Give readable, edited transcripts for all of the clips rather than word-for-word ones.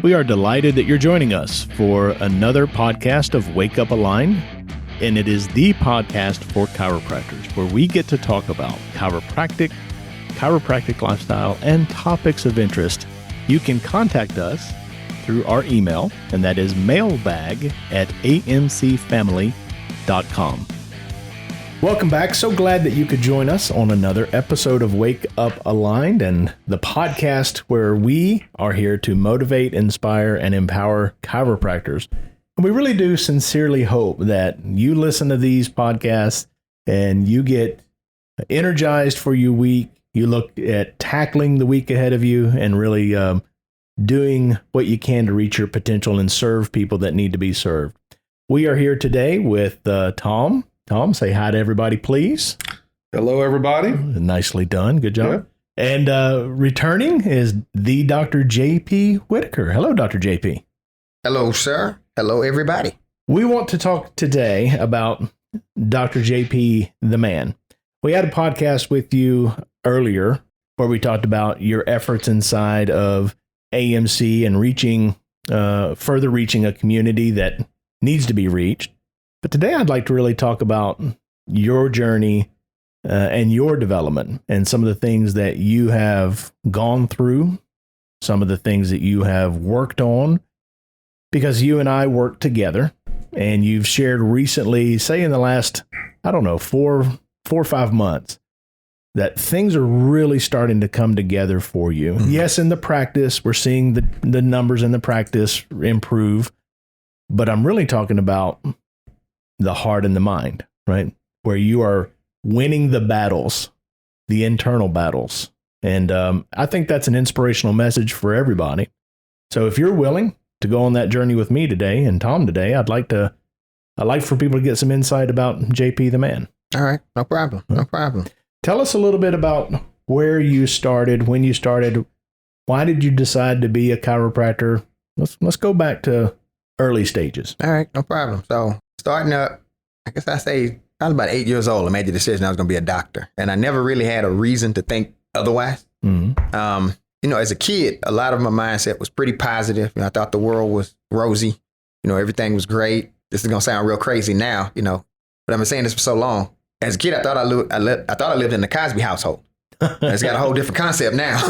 We are delighted that you're joining us for another podcast of Wake Up Aligned, and it is the podcast for chiropractors, where we get to talk about chiropractic lifestyle, and topics of interest. You can contact us through our email, and that is mailbag@amcfamily.com. Welcome back. So glad that you could join us on another episode of Wake Up Aligned, and the podcast where we are here to motivate, inspire, and empower chiropractors. And we really do sincerely hope that you listen to these podcasts and you get energized for your week. You look at tackling the week ahead of you and really doing what you can to reach your potential and serve people that need to be served. We are here today with Tom. Tom, say hi to everybody, please. Hello, everybody. Nicely done. Good job. Yeah. And returning is the Dr. J.P. Whittaker. Hello, Dr. J.P. Hello, sir. Hello, everybody. We want to talk today about Dr. J.P. the man. We had a podcast with you earlier where we talked about your efforts inside of AMC and further reaching a community that needs to be reached. But today I'd like to really talk about your journey and your development and some of the things that you have gone through, some of the things that you have worked on, because you and I work together, and you've shared recently, say in the last, 4 or 5 months, that things are really starting to come together for you. Mm-hmm. Yes, in the practice, we're seeing the numbers in the practice improve, but I'm really talking about the heart and the mind, right? Where you are winning the battles, the internal battles. And I think that's an inspirational message for everybody. So if you're willing to go on that journey with me today and Tom today, I'd like for people to get some insight about JP the man. All right. No problem. No problem. Tell us a little bit about where you started, when you started. Why did you decide to be a chiropractor? Let's go back to early stages. All right. No problem. So starting up, I guess I was about 8 years old. I made the decision I was going to be a doctor, and I never really had a reason to think otherwise. Mm-hmm. As a kid, a lot of my mindset was pretty positive. I thought the world was rosy. Everything was great. This is going to sound real crazy now, but I've been saying this for so long. As a kid, I thought I lived in the Cosby household. It's got a whole different concept now.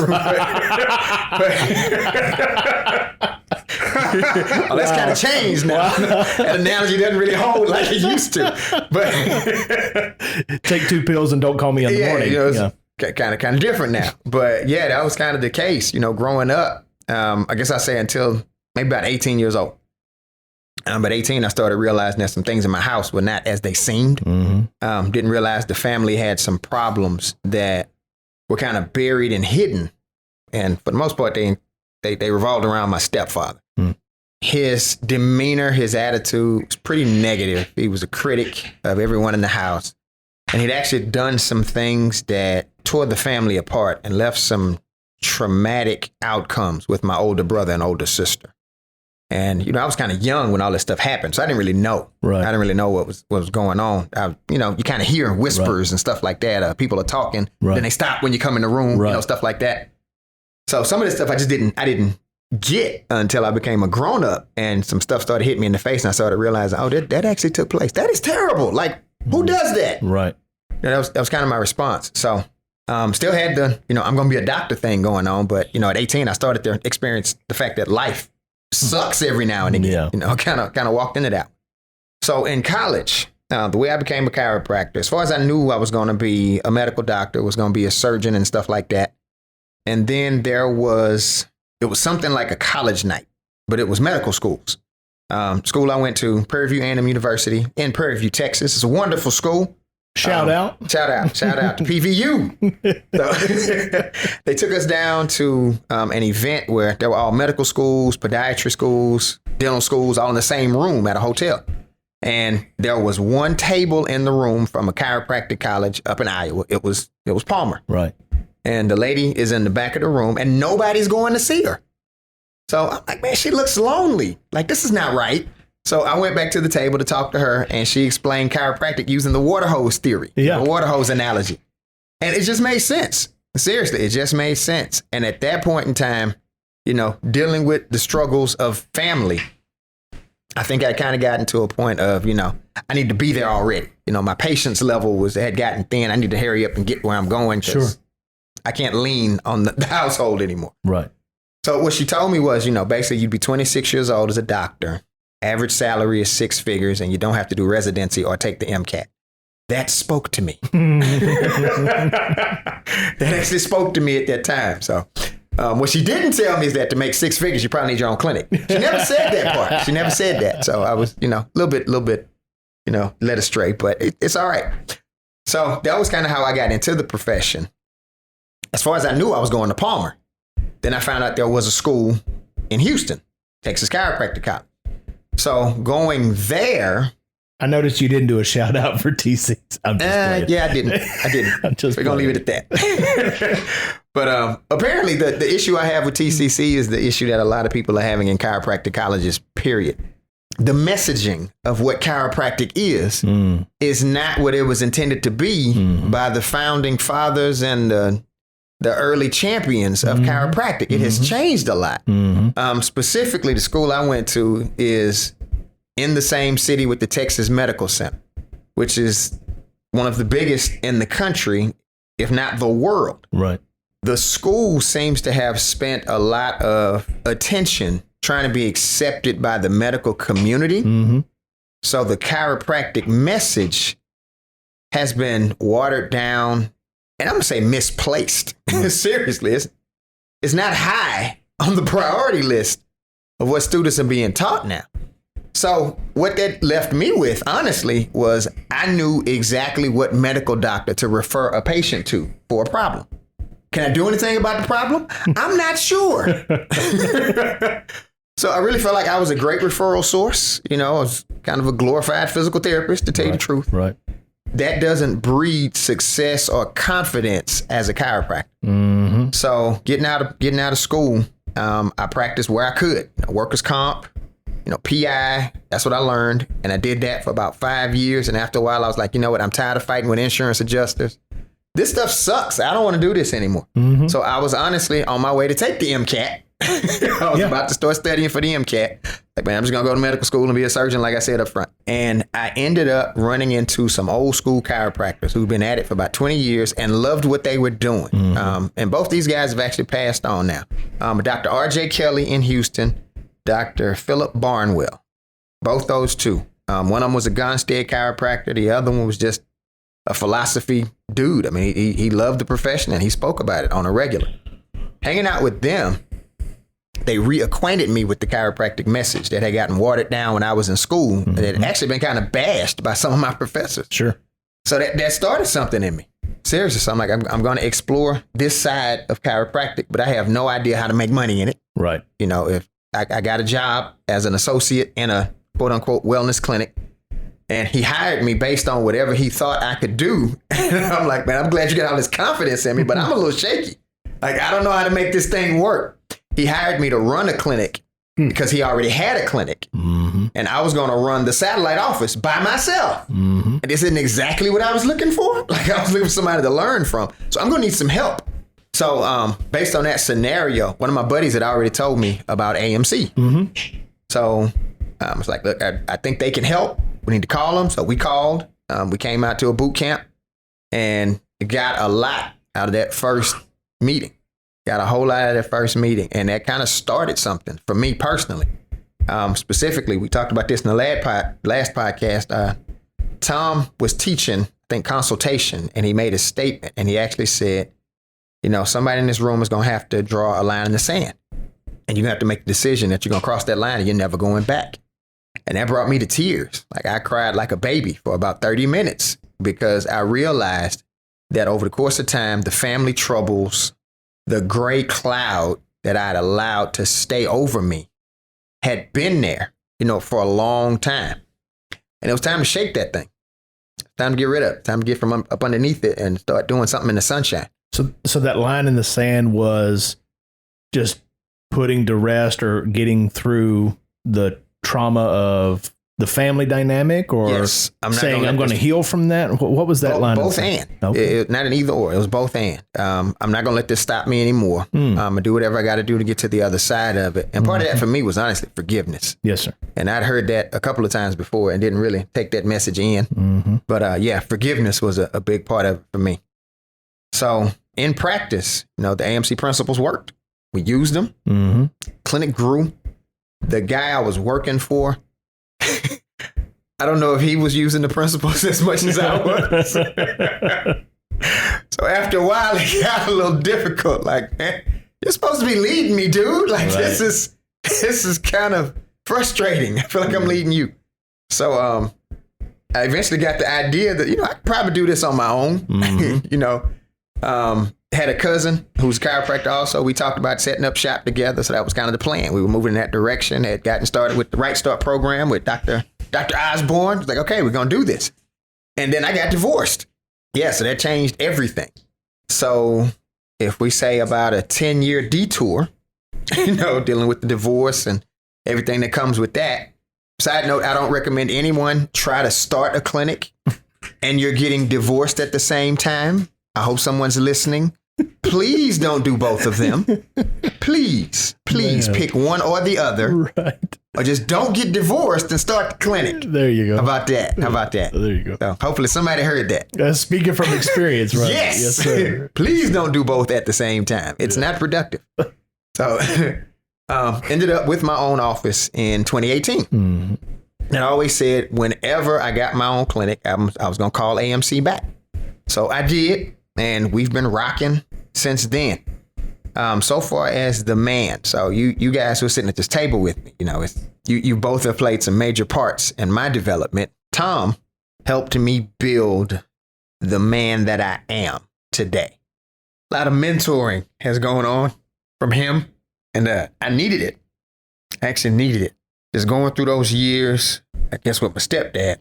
Oh, that's kind of changed now. That analogy doesn't really hold like it used to. But take 2 pills and don't call me in the morning. Kind of different now. But yeah, that was kind of the case. Growing up, I guess I say until maybe about 18 years old. But 18, I started realizing that some things in my house were not as they seemed. Mm-hmm. Didn't realize the family had some problems that were kind of buried and hidden. And for the most part, they revolved around my stepfather. Mm. His demeanor, his attitude was pretty negative. He was a critic of everyone in the house. And he'd actually done some things that tore the family apart and left some traumatic outcomes with my older brother and older sister. And, I was kind of young when all this stuff happened, so I didn't really know. Right. I didn't really know what was going on. You kind of hear whispers and stuff like that. People are talking, then they stop when you come in the room, stuff like that. So some of this stuff I didn't get until I became a grown up, and some stuff started hitting me in the face, and I started realizing, that actually took place. That is terrible. Like, who does that? Right. That was kind of my response. So still had the, I'm going to be a doctor thing going on, but at 18 I started to experience the fact that life sucks every now and again. Yeah. Kind of walked into that. So in college, the way I became a chiropractor, as far as I knew, I was going to be a medical doctor, was going to be a surgeon and stuff like that. And then it was something like a college night, but it was medical schools. School I went to, Prairie View A&M University in Prairie View, Texas. It's a wonderful school. Shout out to PVU. So they took us down to an event where there were all medical schools, podiatry schools, dental schools, all in the same room at a hotel. And there was one table in the room from a chiropractic college up in Iowa. It was Palmer. Right. And the lady is in the back of the room and nobody's going to see her. So I'm like, man, she looks lonely. Like, this is not right. So I went back to the table to talk to her, and she explained chiropractic using the water hose theory, the water hose analogy. And it just made sense. Seriously, it just made sense. And at that point in time, dealing with the struggles of family, I think I kind of gotten to a point of, I need to be there already. My patience level had gotten thin. I need to hurry up and get where I'm going. Sure. I can't lean on the household anymore. Right. So what she told me was, basically you'd be 26 years old as a doctor. Average salary is 6 figures and you don't have to do residency or take the MCAT. That spoke to me. That actually spoke to me at that time. So what she didn't tell me is that to make 6 figures, you probably need your own clinic. She never said that part. She never said that. So I was, a little bit, led astray, but it's all right. So that was kind of how I got into the profession. As far as I knew, I was going to Palmer. Then I found out there was a school in Houston, Texas Chiropractic College. So going there. I noticed you didn't do a shout out for TCs. I'm just playing. Yeah, I didn't. We're going to leave it at that. But apparently the issue I have with TCC is the issue that a lot of people are having in chiropractic colleges, period. The messaging of what chiropractic is not what it was intended to be by the founding fathers and the early champions of chiropractic. It has changed a lot. Specifically, the school I went to is in the same city with the Texas Medical Center, which is one of the biggest in the country, if not the world. Right. The school seems to have spent a lot of attention trying to be accepted by the medical community. So the chiropractic message has been watered down, and I'm going to say misplaced. Seriously, it's not high on the priority list of what students are being taught now. So what that left me with, honestly, was I knew exactly what medical doctor to refer a patient to for a problem. Can I do anything about the problem? I'm not sure. So I really felt like I was a great referral source. I was kind of a glorified physical therapist, to tell you the truth. Right. That doesn't breed success or confidence as a chiropractor. So getting out of school, I practiced where I could. Workers' comp, PI, that's what I learned. And I did that for about 5 years. And after a while, I was like, you know what? I'm tired of fighting with insurance adjusters. This stuff sucks. I don't want to do this anymore. So I was honestly on my way to take the MCAT. I was about to start studying for the MCAT. Like, man, I'm just going to go to medical school and be a surgeon, like I said up front. And I ended up running into some old school chiropractors who've been at it for about 20 years and loved what they were doing. And both these guys have actually passed on now. Dr. R.J. Kelly in Houston, Dr. Philip Barnwell, both those two. One of them was a Gonstead chiropractor. The other one was just a philosophy dude. I mean, he loved the profession and he spoke about it on a regular. Hanging out with them, they reacquainted me with the chiropractic message that had gotten watered down when I was in school. That had actually been kind of bashed by some of my professors. Sure. So that started something in me. Seriously. So I'm like, I'm going to explore this side of chiropractic, but I have no idea how to make money in it. Right. If I got a job as an associate in a quote unquote wellness clinic, and he hired me based on whatever he thought I could do. And I'm like, man, I'm glad you got all this confidence in me, but I'm a little shaky. Like, I don't know how to make this thing work. He hired me to run a clinic because he already had a clinic. And I was going to run the satellite office by myself. And this isn't exactly what I was looking for. Like, I was looking for somebody to learn from. So I'm going to need some help. So based on that scenario, one of my buddies had already told me about AMC. So I was like, look, I think they can help. We need to call them. So we called. We came out to a boot camp and got a lot out of that first meeting. Got a whole lot out of that first meeting. And that kind of started something for me personally. Specifically, we talked about this in the last podcast. Tom was teaching, I think, consultation, and he made a statement. And he actually said, somebody in this room is going to have to draw a line in the sand. And you're going to have to make the decision that you're going to cross that line and you're never going back. And that brought me to tears. Like, I cried like a baby for about 30 minutes because I realized that over the course of time, the family troubles, the gray cloud that I'd allowed to stay over me had been there, for a long time. And it was time to shake that thing. Time to get rid of it. Time to get from up underneath it and start doing something in the sunshine. So that line in the sand was just putting to rest or getting through the trauma of the family dynamic, or yes, saying I'm going to heal from that? What was that line? Both and. Okay. Not an either or. It was both and. I'm not going to let this stop me anymore. I'm going to do whatever I got to do to get to the other side of it. And part of that for me was honestly forgiveness. Yes, sir. And I'd heard that a couple of times before and didn't really take that message in. But yeah, forgiveness was a big part of it for me. So in practice, the AMC principles worked. We used them. Clinic grew. The guy I was working for, I don't know if he was using the principles as much as I was. So after a while, it got a little difficult. Like, man, you're supposed to be leading me, dude. Like, right. This is kind of frustrating. I feel like I'm leading you. So I eventually got the idea that, I could probably do this on my own. Had a cousin who's a chiropractor also. We talked about setting up shop together. So that was kind of the plan. We were moving in that direction. Had gotten started with the Right Start program with Dr. Osborne. It's like, okay, we're going to do this. And then I got divorced. Yeah, so that changed everything. So if we say about a 10-year detour, dealing with the divorce and everything that comes with that. Side note, I don't recommend anyone try to start a clinic and you're getting divorced at the same time. I hope someone's listening. Please don't do both of them. Please pick one or the other. Right. Or just don't get divorced and start the clinic. There you go. How about that? There you go. So hopefully somebody heard that. Speaking from experience, right? Yes, sir. Please don't do both at the same time. It's not productive. So ended up with my own office in 2018. And I always said whenever I got my own clinic, I was going to call AMC back. So I did. And we've been rocking since then. So far as the man. So you guys who are sitting at this table with me, you both have played some major parts in my development. Tom helped me build the man that I am today. A lot of mentoring has gone on from him. And I needed it. I actually needed it. Just going through those years, I guess with my stepdad,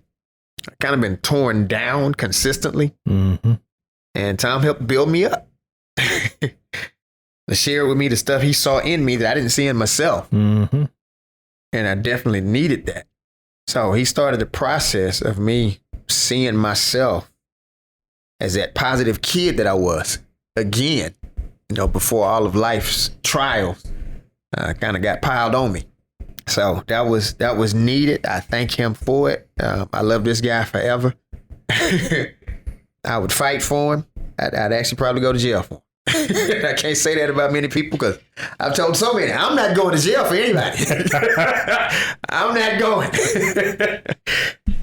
I kind of been torn down consistently. And Tom helped build me up. To share with me the stuff he saw in me that I didn't see in myself. And I definitely needed that. So he started the process of me seeing myself as that positive kid that I was again, before all of life's trials kind of got piled on me. So that was needed. I thank him for it. I love this guy forever. I would fight for him. I'd actually probably go to jail for him. I can't say that about many people because I've told so many, I'm not going to jail for anybody. I'm not going.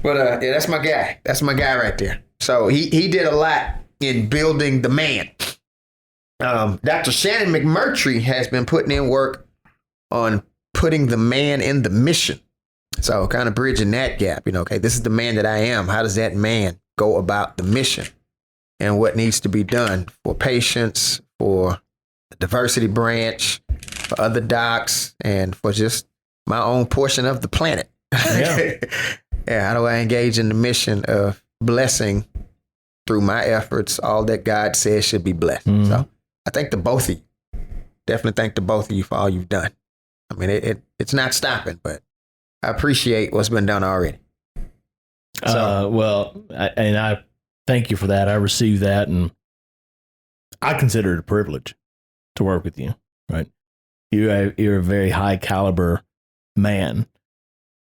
But yeah, that's my guy. That's my guy right there. So he did a lot in building the man. Dr. Shannon McMurtry has been putting in work on putting the man in the mission. So kind of bridging that gap, okay, this is the man that I am. How does that man go about the mission and what needs to be done for patients, for the diversity branch, for other docs, and for just my own portion of the planet. Yeah. Yeah, how do I engage in the mission of blessing through my efforts, all that God says should be blessed? So I thank the both of you. Definitely thank the both of you for all you've done. I mean, it's not stopping, but I appreciate what's been done already. So, I thank you for that. I received that, and I consider it a privilege to work with you. Right? You're a very high caliber man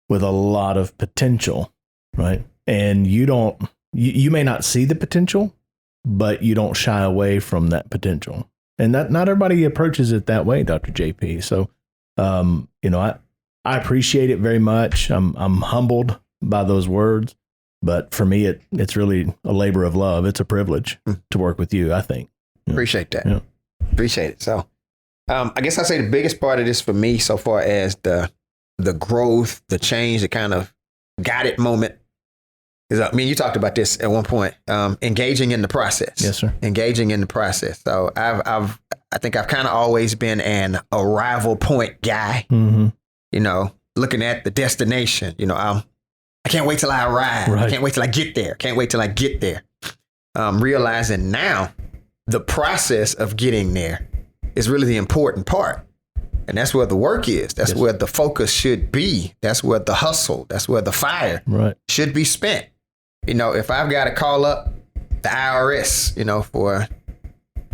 with a lot of potential, right? And you may not see the potential, but you don't shy away from that potential. And not everybody approaches it that way, Dr. JP. So, I appreciate it very much. I'm humbled by those words, but for me, it's really a labor of love. It's a privilege to work with you, I think. Appreciate that. Yeah. Appreciate it. So, I guess I say the biggest part of this for me so far as the growth, the change, the kind of got it moment is, you talked about this at one point, engaging in the process. Yes, sir. Engaging in the process. So I think I've kind of always been an arrival point guy, looking at the destination, I can't wait till I arrive. Right. I can't wait till I get there. Can't wait till I get there. Realizing now the process of getting there is really the important part. And that's where the work is. That's where the focus should be. That's where the hustle, that's where the fire should be spent. If I've got to call up the IRS, for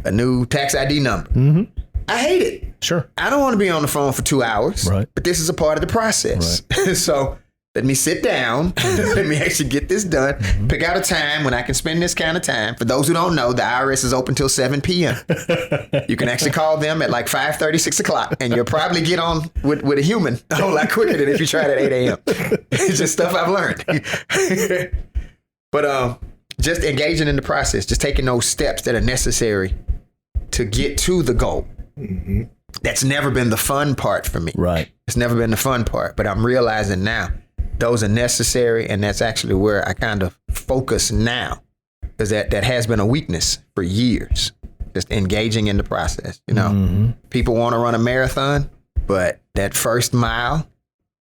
a new tax ID number, I hate it. Sure. I don't want to be on the phone for 2 hours, but this is a part of the process. Right. So let me sit down. Let me actually get this done. Pick out a time when I can spend this kind of time. For those who don't know, the IRS is open till 7 p.m. You can actually call them at like 5:30, 6 o'clock, and you'll probably get on with a human a whole lot quicker than if you tried at 8 a.m. It's just stuff I've learned. But just engaging in the process, just taking those steps that are necessary to get to the goal. That's never been the fun part for me. Right. It's never been the fun part, but I'm realizing now those are necessary, and that's actually where I kind of focus now, because that has been a weakness for years, just engaging in the process. People want to run a marathon, but that first mile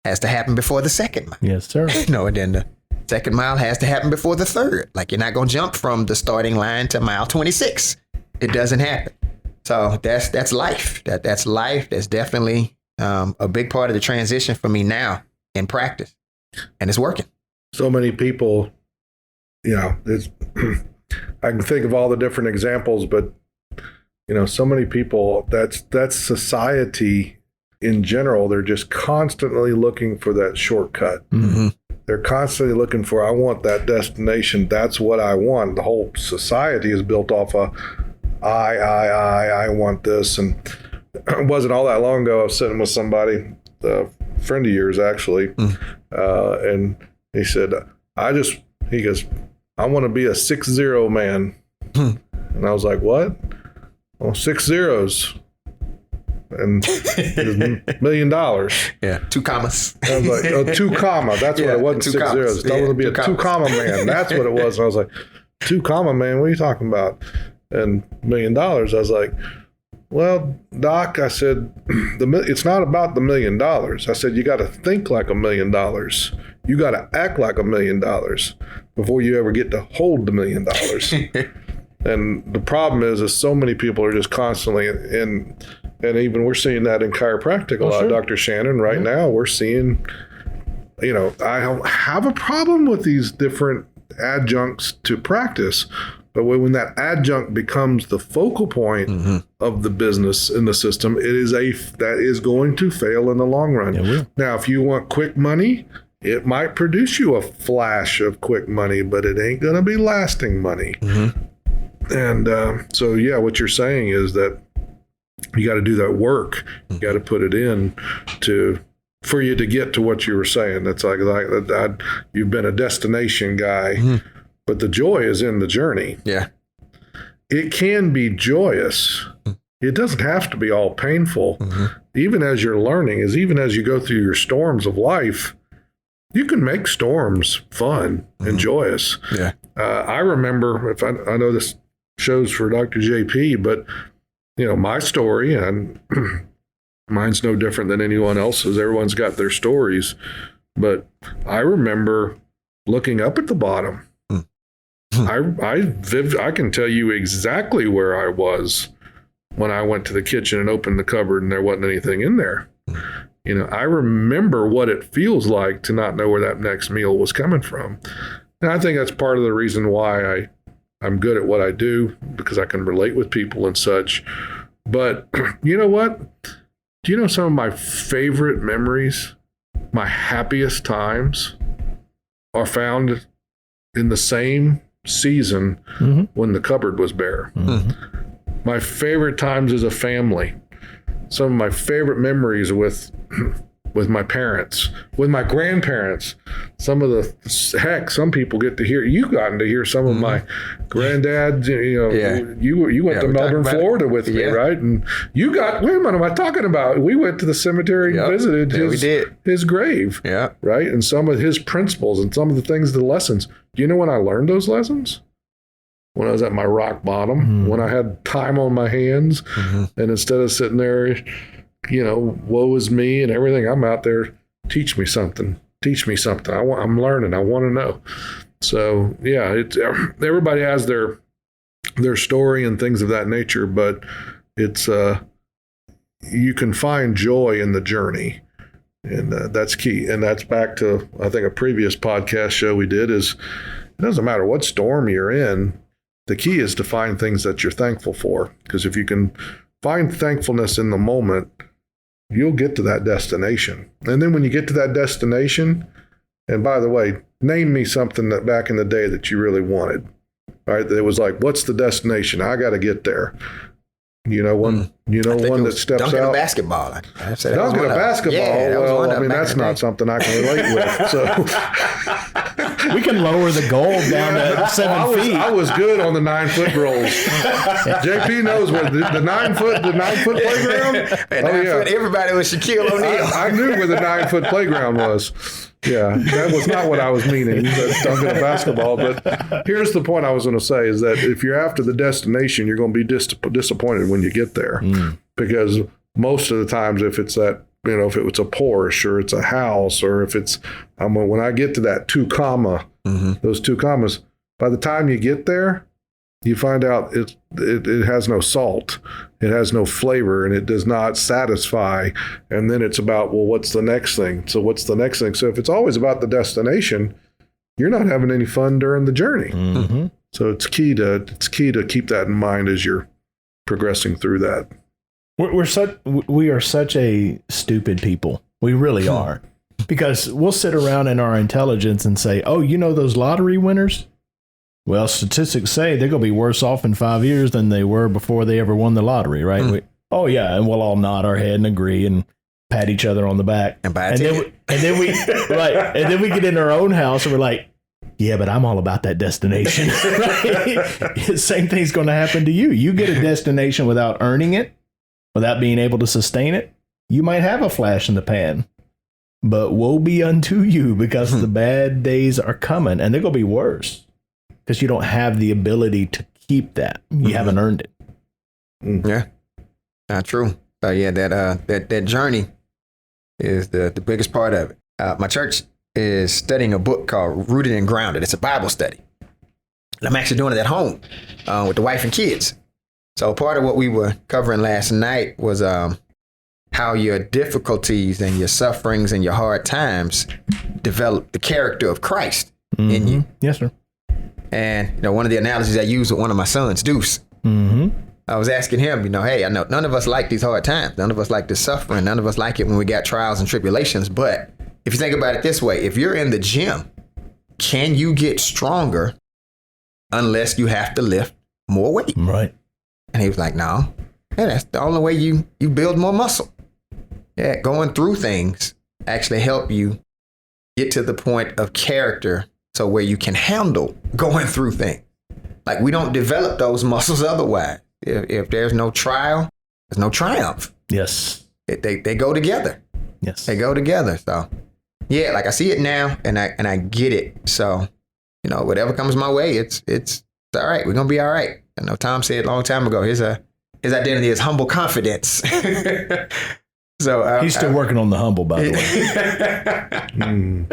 has to happen before the second mile. Yes, sir. And then the second mile has to happen before the third. Like, you're not going to jump from the starting line to mile 26. It doesn't happen. So that's life. That's life. That's definitely a big part of the transition for me now in practice, and it's working. So many people, it's I can think of all the different examples, but so many people. That's society in general. They're just constantly looking for that shortcut. They're constantly looking for, I want that destination. That's what I want. The whole society is built off of I want this. And it wasn't all that long ago, I was sitting with somebody, a friend of yours actually, and he said, he goes, I want to be a 6-0 man. And I was like, what? Oh, 6 zeros. And $1 million. Yeah, 2 commas. I was like, oh, 2 comma. That's what it wasn't 6 commas. zeros. I want to be a 2 comma man. That's what it was. And I was like, 2 comma man, what are you talking about? And $1 million. I was like, well, Doc, I said, it's not about the $1 million. I said, you got to think like $1 million. You got to act like $1 million before you ever get to hold the $1 million. And the problem is so many people are just constantly in, and even we're seeing that in chiropractic a lot. Sure. Dr. Shannon, right now, we're seeing, I don't have a problem with these different adjuncts to practice. But when that adjunct becomes the focal point of the business in the system, that is going to fail in the long run. It will. Now, if you want quick money, it might produce you a flash of quick money, but it ain't going to be lasting money. And so, what you're saying is that you got to do that work. You got to put it in for you to get to what you were saying. That's like you've been a destination guy. But the joy is in the journey. Yeah. It can be joyous. It doesn't have to be all painful. Even as you're learning, even as you go through your storms of life, you can make storms fun and joyous. Yeah. I remember, I know this shows for Dr. JP, but my story, and mine's no different than anyone else's. Everyone's got their stories. But I remember looking up at the bottom. I can tell you exactly where I was when I went to the kitchen and opened the cupboard and there wasn't anything in there. I remember what it feels like to not know where that next meal was coming from. And I think that's part of the reason why I'm good at what I do, because I can relate with people and such. But you know what? Do you know some of my favorite memories, my happiest times, are found in the same season when the cupboard was bare? My favorite times as a family, some of my favorite memories with my parents, with my grandparents, some people get to hear, you've gotten to hear some of my granddads, you went to Melbourne, Florida with me, right? And wait a minute, am I talking about? We went to the cemetery and visited his grave, right? And some of his principles and some of the things, the lessons. Do you know when I learned those lessons? When I was at my rock bottom, when I had time on my hands, and instead of sitting there, woe is me and everything, I'm out there, teach me something. I'm learning. I want to know. So everybody has their story and things of that nature, but it's you can find joy in the journey. And that's key. And that's back to, I think, a previous podcast show we did is it doesn't matter what storm you're in. The key is to find things that you're thankful for. Because if you can find thankfulness in the moment, you'll get to that destination. And then when you get to that destination, and by the way, name me something that back in the day that you really wanted, right? It was like, what's the destination? I got to get there. You know, one that steps dunking out. A basketball. Dunking a basketball. Yeah, well, I mean, that's not something I can relate with. So we can lower the goal down to 7 feet. I was good on the 9-foot rolls. JP knows where the 9-foot playground. Foot, everybody was Shaquille O'Neal. I knew where the 9-foot playground was. Yeah, that was not what I was meaning, dunking a basketball. But here's the point I was going to say is that if you're after the destination, you're going to be disappointed when you get there. Because most of the times, if it's that, if it's a Porsche or it's a house or if it's, when I get to that 2 comma, those 2 commas, by the time you get there, you find out it has no salt, it has no flavor, and it does not satisfy. And then it's about, well, what's the next thing? So what's the next thing? So if it's always about the destination, you're not having any fun during the journey. So it's key to keep that in mind as you're progressing through that. We are such a stupid people. We really are. Because we'll sit around in our intelligence and say, oh, those lottery winners? Well, statistics say they're going to be worse off in 5 years than they were before they ever won the lottery, right? And we'll all nod our head and agree and pat each other on the back. And buy a ticket. Then we get in our own house and we're like, yeah, but I'm all about that destination. Right? Same thing's going to happen to you. You get a destination without earning it, without being able to sustain it. You might have a flash in the pan, but woe be unto you because the bad days are coming and they're going to be worse. Because you don't have the ability to keep that. You haven't earned it. Yeah, not true. So yeah, that journey is the biggest part of it. My church is studying a book called Rooted and Grounded. It's a Bible study. And I'm actually doing it at home with the wife and kids. So part of what we were covering last night was how your difficulties and your sufferings and your hard times develop the character of Christ in you. Yes, sir. And, one of the analogies I used with one of my sons, Deuce, I was asking him, hey, I know none of us like these hard times. None of us like this suffering. None of us like it when we got trials and tribulations. But if you think about it this way, if you're in the gym, can you get stronger unless you have to lift more weight? Right. And he was like, no, that's the only way you build more muscle. Yeah, going through things actually help you get to the point of character. So where you can handle going through things. Like we don't develop those muscles otherwise. If there's no trial, there's no triumph. Yes. They go together. Yes. They go together. So yeah, like I see it now and I get it. So, whatever comes my way, it's all right. We're gonna be all right. I know Tom said a long time ago, his identity is humble confidence. So he's still working on the humble, by the way.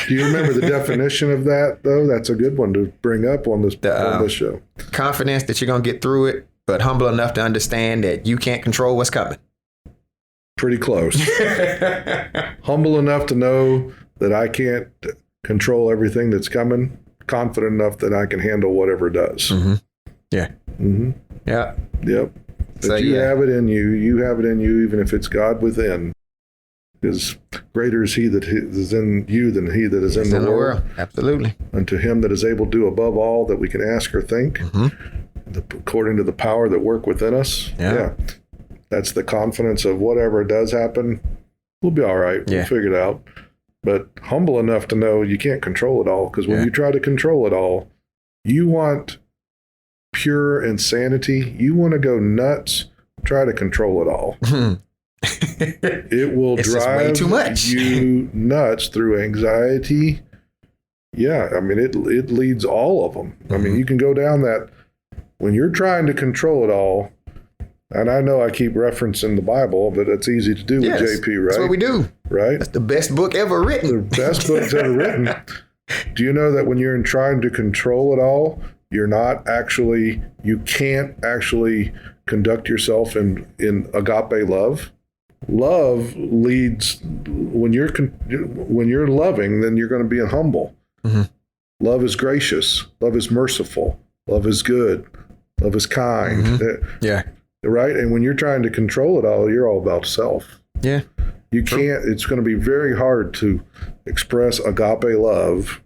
Do you remember the definition of that, though? That's a good one to bring up on this show. Confidence that you're going to get through it, but humble enough to understand that you can't control what's coming. Pretty close. Humble enough to know that I can't control everything that's coming. Confident enough that I can handle whatever it does. Yeah. Yeah. Yep. But you have it in you. You have it in you, even if it's God within. Because greater is he that is in you than he that is in the world. Absolutely. Unto him that is able to do above all that we can ask or think, according to the power that work within us. Yeah. That's the confidence of whatever does happen, we'll be all right. We'll figure it out. But humble enough to know you can't control it all. Because when you try to control it all, you want pure insanity. You want to go nuts, try to control it all. It will drive way too much. you nuts through anxiety. Yeah, I mean, it leads all of them. I mean, you can go down that when you're trying to control it all. And I know I keep referencing the Bible, but it's easy to do with JP, right? That's what we do. Right? That's the best book ever written. The best books ever written. Do you know that when you're trying to control it all, you can't actually conduct yourself in agape love. Love leads, when you're loving, then you're going to be humble. Mm-hmm. Love is gracious. Love is merciful. Love is good. Love is kind. Mm-hmm. Yeah. Right? And when you're trying to control it all, you're all about self. Yeah. You can't, it's going to be very hard to express agape love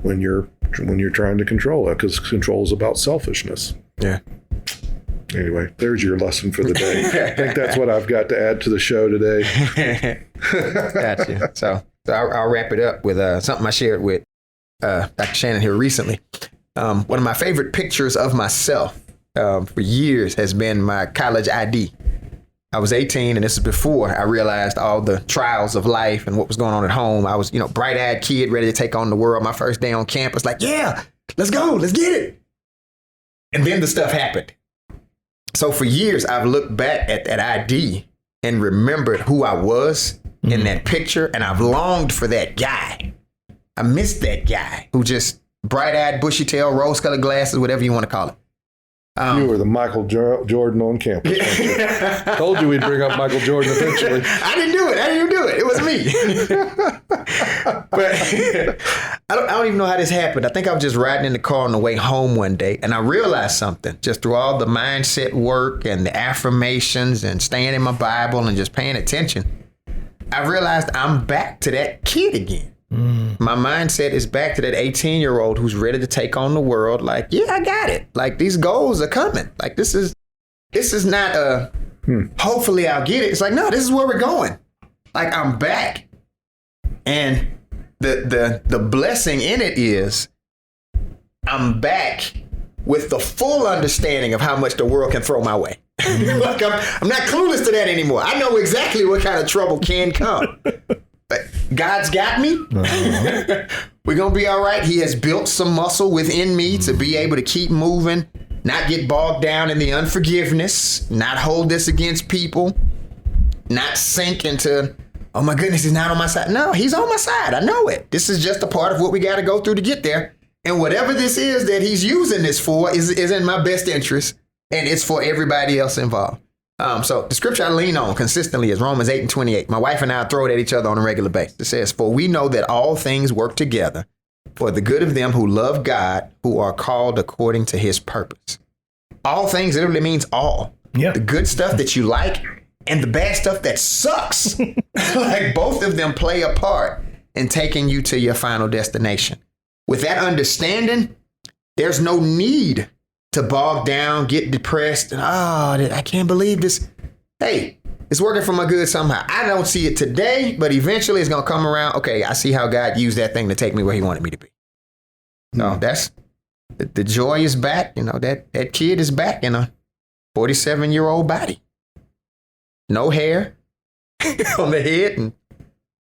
when you're trying to control it, because control is about selfishness. Yeah. Anyway, there's your lesson for the day. I think that's what I've got to add to the show today. Gotcha. So I'll wrap it up with something I shared with Dr. Shannon here recently. One of my favorite pictures of myself for years has been my college ID. I was 18, and this is before I realized all the trials of life and what was going on at home. I was, bright-eyed kid ready to take on the world. My first day on campus, like, yeah, let's go, let's get it. And then the stuff happened. So for years, I've looked back at that ID and remembered who I was in that picture, and I've longed for that guy. I miss that guy who just bright-eyed, bushy-tailed, rose-colored glasses, whatever you want to call it. You were the Michael Jordan on campus. Told you we'd bring up Michael Jordan eventually. I didn't do it. It was me. But I don't even know how this happened. I think I was just riding in the car on the way home one day, and I realized something just through all the mindset work and the affirmations and staying in my Bible and just paying attention. I realized I'm back to that kid again. My mindset is back to that 18-year-old who's ready to take on the world. Like, yeah, I got it. Like, these goals are coming. Like, this is not hopefully I'll get it. It's like, no, this is where we're going. Like, I'm back. And the blessing in it is I'm back with the full understanding of how much the world can throw my way. Like, I'm not clueless to that anymore. I know exactly what kind of trouble can come. But God's got me. Uh-huh. We're going to be all right. He has built some muscle within me to be able to keep moving, not get bogged down in the unforgiveness, not hold this against people, not sink into, oh my goodness, he's not on my side. No, he's on my side. I know it. This is just a part of what we got to go through to get there. And whatever this is that he's using this for is in my best interest, and it's for everybody else involved. So the scripture I lean on consistently is Romans 8:28. My wife and I throw it at each other on a regular basis. It says, for we know that all things work together for the good of them who love God, who are called according to his purpose. All things literally means all. Yeah. The good stuff that you like and the bad stuff that sucks. Like, both of them play a part in taking you to your final destination. With that understanding, there's no need to bog down, get depressed, and I can't believe this. Hey, it's working for my good somehow. I don't see it today, but eventually it's going to come around. Okay, I see how God used that thing to take me where he wanted me to be. No, that's, the joy is back. That kid is back in a 47-year-old body. No hair on the head and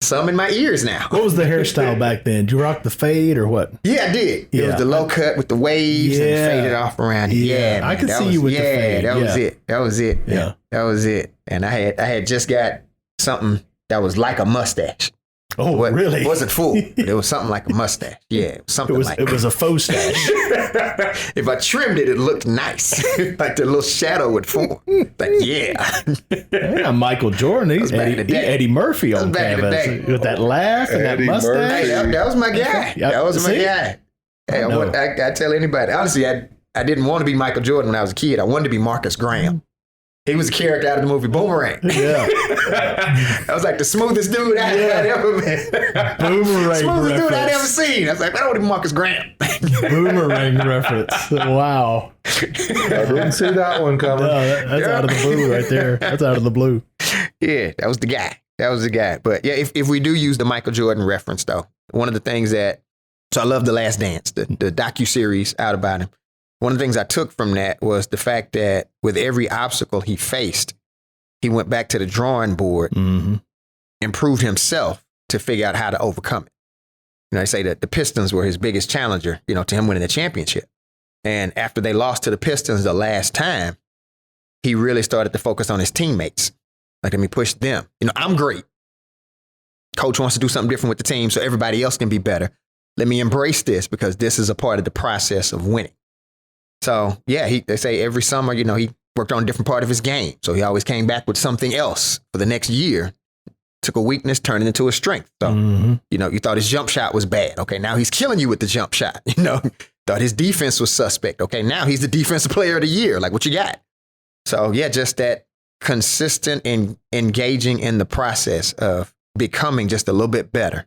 some in my ears now. What was the hairstyle back then? Did you rock the fade or what? Yeah, I did. It was the low cut with the waves and faded off around it. Yeah, I could see you with the fade. That was it. Yeah, that was it. And I had just got something that was like a mustache. Oh, really? It wasn't full, but it was something like a mustache. Yeah, it was something like it was a faux stash. If I trimmed it, it looked nice. Like the little shadow would form. Like, yeah, Michael Jordan. He's Eddie Murphy on canvas with that laugh and that mustache. Hey, that was my guy. That was my guy. Hey, I tell anybody, honestly, I didn't want to be Michael Jordan when I was a kid. I wanted to be Marcus Graham. He was a character out of the movie Boomerang. Yeah. I was like the smoothest dude I'd ever met. Boomerang smoothest reference. dude I'd ever seen. I was like, I don't want to be Marcus Graham. Boomerang reference. Wow. I didn't see that one coming. No, that's out of the blue right there. That's out of the blue. Yeah, that was the guy. But yeah, if we do use the Michael Jordan reference, though, one of the things so I love The Last Dance, the docuseries out about him. One of the things I took from that was the fact that with every obstacle he faced, he went back to the drawing board, improved himself to figure out how to overcome it. They say that the Pistons were his biggest challenger, to him winning the championship. And after they lost to the Pistons the last time, he really started to focus on his teammates. Like, let me push them. I'm great. Coach wants to do something different with the team so everybody else can be better. Let me embrace this because this is a part of the process of winning. So yeah, they say every summer, you know, he worked on a different part of his game. So he always came back with something else for the next year. Took a weakness, turned it into a strength. So, you know, you thought his jump shot was bad. Okay, now he's killing you with the jump shot. You know, thought his defense was suspect. Okay, now he's the defensive player of the year. Like, what you got? So yeah, just that consistent and engaging in the process of becoming just a little bit better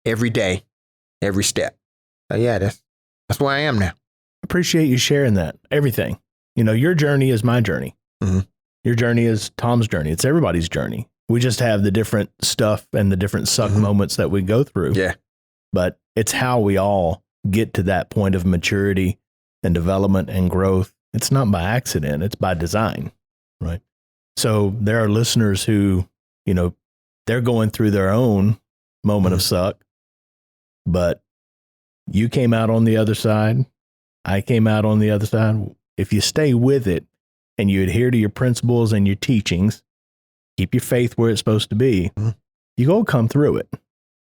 every day, every step. So yeah, that's where I am now. Appreciate you sharing that. Everything. You know, your journey is my journey. Your journey is Tom's journey. It's everybody's journey. We just have the different stuff and the different suck moments that we go through. Yeah. But it's how we all get to that point of maturity and development and growth. It's not by accident. It's by design. Right. So there are listeners who, you know, they're going through their own moment of suck, but you came out on the other side. I came out on the other side. If you stay with it and you adhere to your principles and your teachings, keep your faith where it's supposed to be, you go come through it.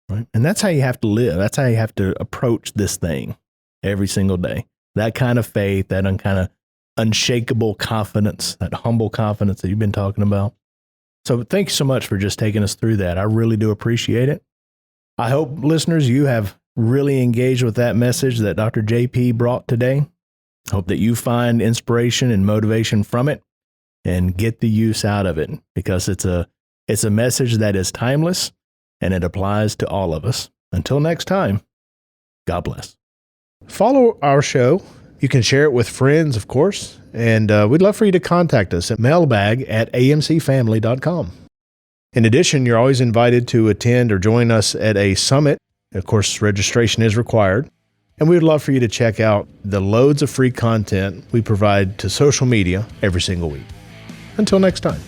Right. And that's how you have to live. That's how you have to approach this thing every single day. That kind of faith, that kind of unshakable confidence, that humble confidence that you've been talking about. So thank you so much for just taking us through that. I really do appreciate it. I hope, listeners, you have really engaged with that message that Dr. JP brought today. I hope that you find inspiration and motivation from it and get the use out of it, because it's a message that is timeless and it applies to all of us. Until next time, God bless. Follow our show. You can share it with friends, of course, and we'd love for you to contact us at mailbag@amcfamily.com. In addition, you're always invited to attend or join us at a summit. Of course, registration is required. And we would love for you to check out the loads of free content we provide to social media every single week. Until next time.